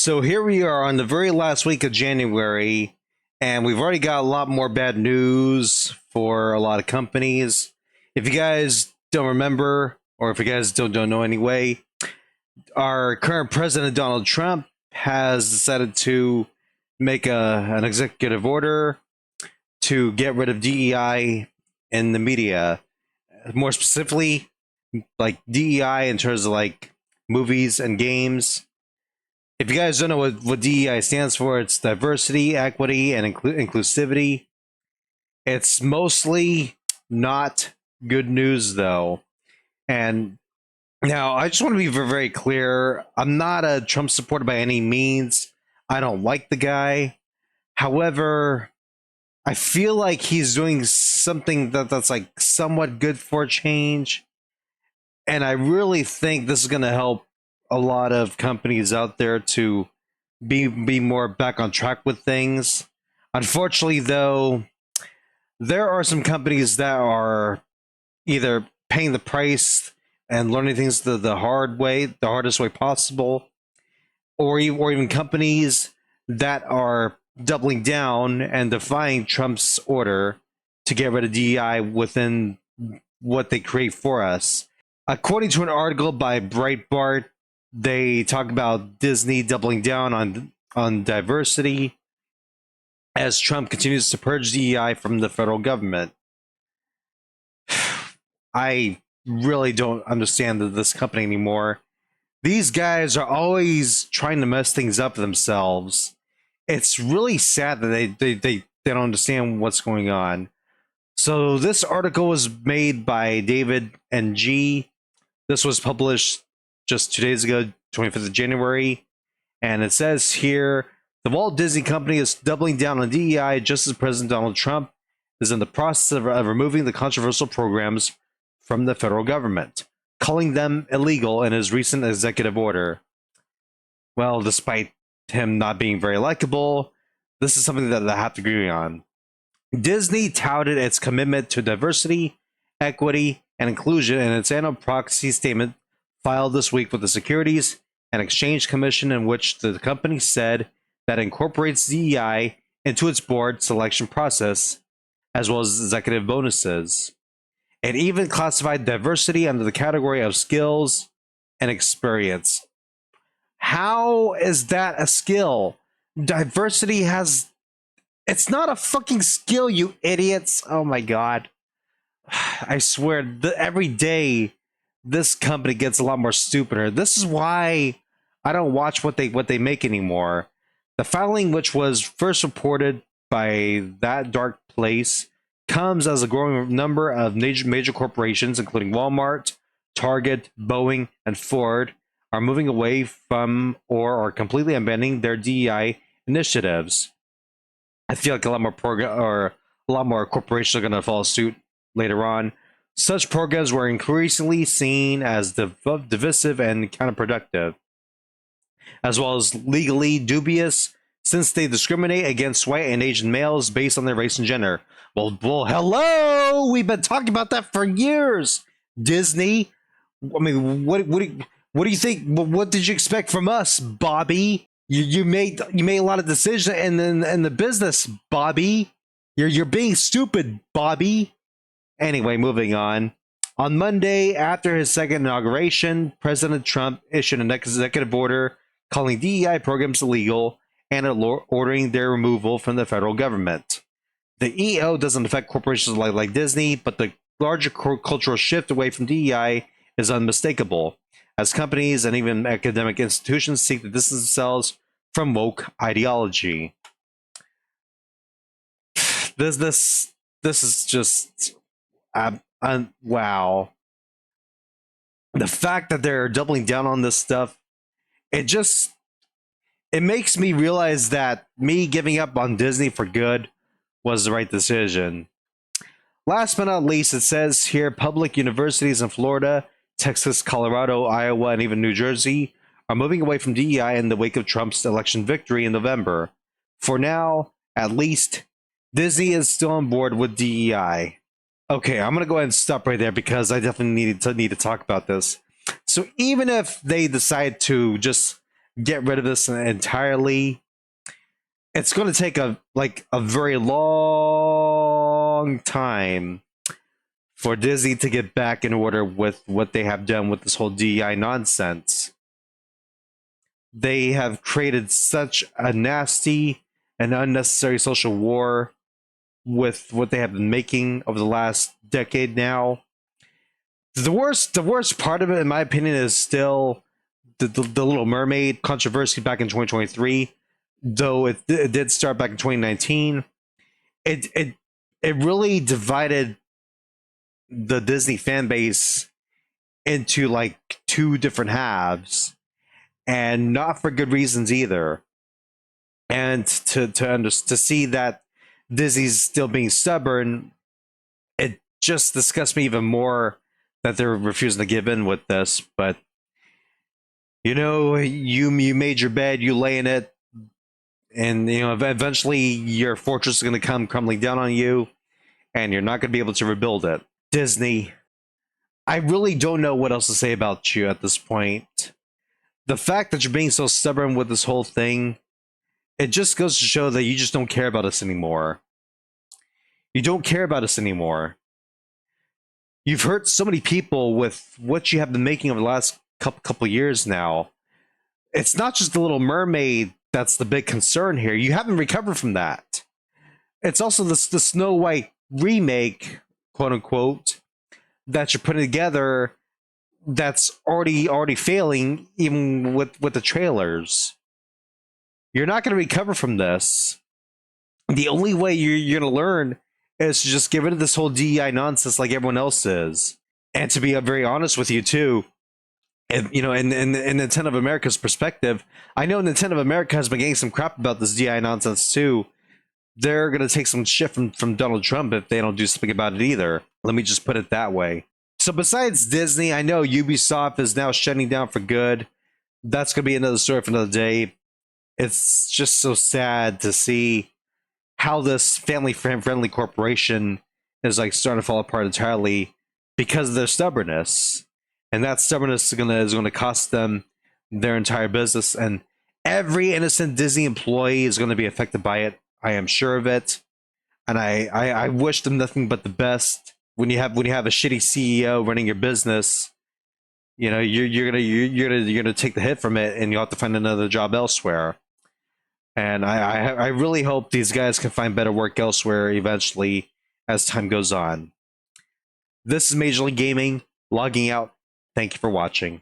So here we are on the very last week of January, and we've already got a lot more bad news for a lot of companies. If you guys don't remember, or if you guys don't know anyway, our current president, Donald Trump, has decided to make an executive order to get rid of DEI in the media. More specifically, like DEI in terms of like movies and games. If you guys don't know what DEI stands for, it's diversity, equity, and inclusivity. It's mostly not good news, though. And now, I just want to be very clear. I'm not a Trump supporter by any means. I don't like the guy. However, I feel like he's doing something that's like somewhat good for a change. And I really think this is going to help a lot of companies out there to be more back on track with things. Unfortunately, though, there are some companies that are either paying the price and learning things the hard way, the hardest way possible, or even companies that are doubling down and defying Trump's order to get rid of DEI within what they create for us. According to an article by Breitbart, they talk about Disney doubling down on diversity as Trump continues to purge DEI from the federal government. I really don't understand this company anymore. These guys are always trying to mess things up themselves. It's really sad that they don't understand what's going on. So this article was made by David and G. This was published just 2 days ago, 25th of January. And it says here, the Walt Disney Company is doubling down on DEI just as President Donald Trump is in the process of removing the controversial programs from the federal government, calling them illegal in his recent executive order. Well, despite him not being very likable, this is something that I have to agree on. Disney touted its commitment to diversity, equity, and inclusion in its annual proxy statement filed this week with the Securities and Exchange Commission, in which the company said that it incorporates DEI into its board selection process, as well as executive bonuses. It even classified diversity under the category of skills and experience. How is that a skill? Diversity has... It's not a fucking skill, you idiots. Oh my god. I swear, every day this company gets a lot more stupider. This is why I don't watch what they make anymore. The filing, which was first reported by That Dark Place, comes as a growing number of major corporations, including Walmart, Target, Boeing, and Ford, are moving away from or are completely abandoning their DEI initiatives. I feel like a lot more corporations are going to follow suit later on. Such programs were increasingly seen as divisive and counterproductive, as well as legally dubious, since they discriminate against white and Asian males based on their race and gender. Well, hello! We've been talking about that for years, Disney. I mean, what do you think? What did you expect from us, Bobby? You made a lot of decisions in the business, Bobby. You're being stupid, Bobby. Anyway, moving on. On Monday, after his second inauguration, President Trump issued an executive order calling DEI programs illegal and ordering their removal from the federal government. The EO doesn't affect corporations like Disney, but the larger cultural shift away from DEI is unmistakable, as companies and even academic institutions seek to distance themselves from woke ideology. This is just wow. The fact that they're doubling down on this stuff, it makes me realize that me giving up on Disney for good was the right decision. Last but not least, it says here public universities in Florida, Texas, Colorado, Iowa, and even New Jersey are moving away from DEI in the wake of Trump's election victory in November. For now, at least, Disney is still on board with DEI. Okay, I'm going to go ahead and stop right there because I definitely need to talk about this. So even if they decide to just get rid of this entirely, it's going to take a very long time for Disney to get back in order with what they have done with this whole DEI nonsense. They have created such a nasty and unnecessary social war with what they have been making over the last decade now. The worst part of it, in my opinion, is still the Little Mermaid controversy back in 2023. Though it did start back in 2019, it really divided the Disney fan base into like two different halves, and not for good reasons either. And to see that Disney's still being stubborn, it just disgusts me even more that they're refusing to give in with this. But you made your bed, you lay in it, and eventually your fortress is going to come crumbling down on you, and you're not going to be able to rebuild it. Disney, I really don't know what else to say about you at this point. The fact that you're being so stubborn with this whole thing, it just goes to show that you just don't care about us anymore. You don't care about us anymore. You've hurt so many people with what you have been making over the last couple years now. It's not just the Little Mermaid that's the big concern here. You haven't recovered from that. It's also the Snow White remake, quote unquote, that you're putting together that's already failing, even with the trailers. You're not going to recover from this. The only way you're going to learn is to just get rid of this whole DEI nonsense like everyone else is. And to be very honest with you too, in Nintendo of America's perspective, I know Nintendo of America has been getting some crap about this DEI nonsense too. They're going to take some shit from Donald Trump if they don't do something about it either. Let me just put it that way. So besides Disney, I know Ubisoft is now shutting down for good. That's going to be another story for another day. It's just so sad to see how this family-friendly corporation is like starting to fall apart entirely because of their stubbornness. And that stubbornness is going to cost them their entire business. And every innocent Disney employee is going to be affected by it. I am sure of it. And I wish them nothing but the best. When you have a shitty CEO running your business, you're gonna take the hit from it, and you'll have to find another job elsewhere. And I really hope these guys can find better work elsewhere eventually as time goes on. This is Major League Gaming, logging out. Thank you for watching.